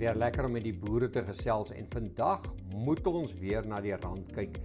weer lekker om met die boere te gesels en vandag moet ons weer na die rand kyk.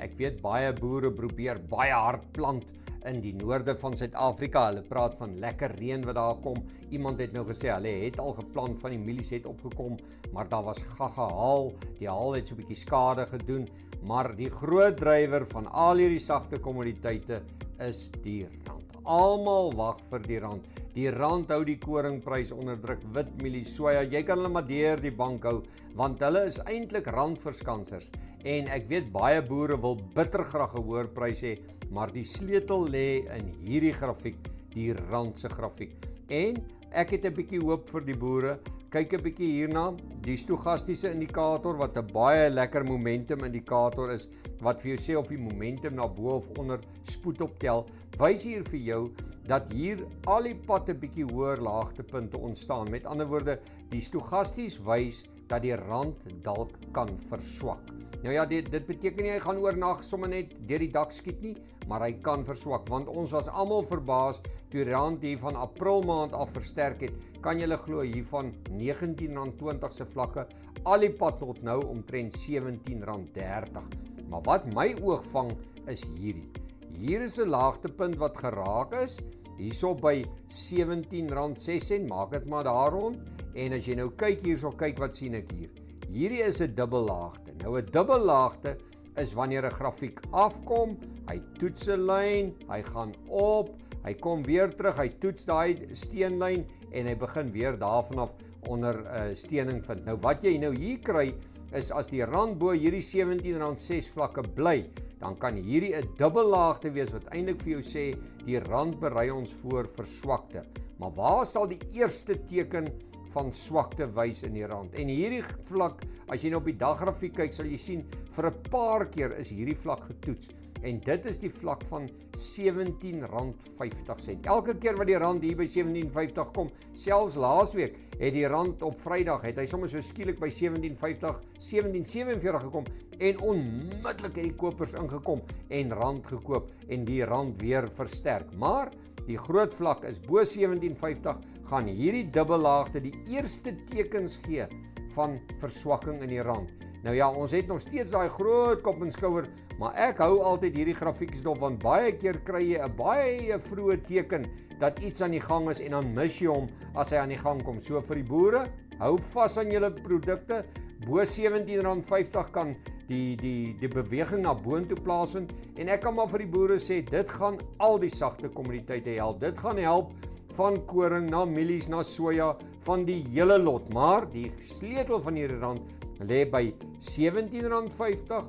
Ek weet baie boere probeer baie hard plant in die noorde van Suid-Afrika. Hulle praat van lekker reën wat daar kom. Iemand het nou gesê hulle het al geplant, van die mielies het opgekom, maar daar was gaga haal. Die haal het so 'n bietjie skade gedoen, maar die groot drywer van al hierdie sagte kommoditeite is die rand. Almal wag vir die rand. Die rand hou die koringprys onder druk, wit mielies, soja, jy kan hulle maar deur die bank hou, want hulle is eintlik randverskansers. En ek weet baie boere wil bitter graag 'n hoër prys hê, maar die sleutel lê in hierdie grafiek, die rand se grafiek. En ek het 'n bietjie hoop vir die boere. Kyk 'n bietjie hierna, die stochastiese indikator wat 'n baie lekker momentum indikator is, wat vir jou sê of die momentum na bo of onder spoed optel, wys hier vir jou dat hier al die pad 'n bietjie hoër laagtepunte ontstaan. Met ander woorde, die stochasties wys dat die rand dalk kan verswak. Nou ja, dit beteken nie hy gaan oornag sommer net deur die dak skiet nie, maar hy kan verswak, want ons was almal verbaas toe die rand hier van April maand af versterk het. Kan julle glo, hier van R19.20 se vlakke, al die pad tot nou omtrent R17.30. Maar wat my oog vang is hierdie. Hier is 'n laagtepunt wat geraak is, hierso by R17.06, maak dit maar daar rond. En as jy nou kyk hierso, kyk wat sien ek hier. Hierdie is 'n dubbellaagte. Nou 'n dubbellaagte is wanneer 'n grafiek afkom, hy toets 'n lyn, hy gaan op, hy kom weer terug, hy toets daai steenlyn en hy begin weer daarvan af onder steuning vind. Nou wat jy nou hier kry is as die rand bo hierdie R17.06 vlakke bly, dan kan hierdie 'n dubbellaagte wees wat eintlik vir jou sê die rand berei ons voor verswakte. Maar waar sal die eerste teken van swakte wys in die rand? En hierdie vlak, as jy nou op die daggrafiek kyk, sal jy sien vir 'n paar keer is hierdie vlak getoets. En dit is die vlak van R17.50. Elke keer wat die rand hier by 17.50 kom, selfs laasweek het die rand op Vrydag, het hy sommer so skielik by 17.50, 17.47 gekom en onmiddellik het die kopers ingekom en rand gekoop en die rand weer versterk. Maar die groot vlak is bo 17.50, gaan hierdie dubbellaagte die eerste tekens gee van verswakking in die rand. Nou ja, ons het nog steeds daai groot kop en skouer, maar ek hou altyd hierdie grafieks dop, want baie keer kry jy 'n baie vroeë teken dat iets aan die gang is en dan mis jy hom as hy aan die gang kom. So vir die boere, hou vas aan julle produkte. Bo R17.50 kan die beweging na boontoe plaasvind en ek kan maar vir die boere sê, dit gaan al die sagte kommoditeite help. Dit gaan help van koring na mielies na soja, van die hele lot, maar die sleutel van hierdie rand lê by R17.50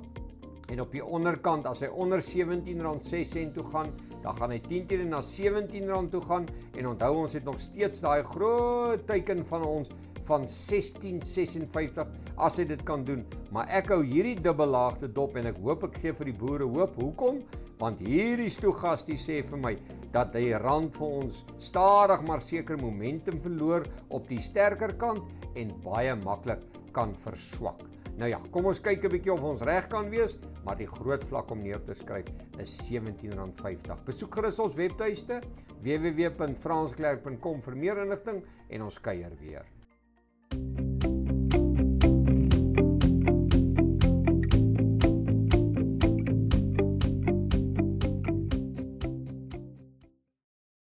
en op die onderkant, as hy onder R17.06 toe gaan, dan gaan hy 10 keer na R17 toe gaan en onthou ons het nog steeds daai groot teiken van ons van 16.56 as hy dit kan doen. Maar ek hou hierdie dubbellaagte dop en ek hoop ek gee vir die boere hoop. Hoekom? Want hierdie stochastie sê vir my dat die rand vir ons stadig maar seker momentum verloor op die sterker kant en baie maklik kan verswak. Nou ja, kom ons kyk 'n bietjie of ons reg kan wees, maar die groot vlak om neer te skryf is R17.50. Besoek gerus ons webtuiste www.fransklerk.com vir meer inligting en ons kuier weer.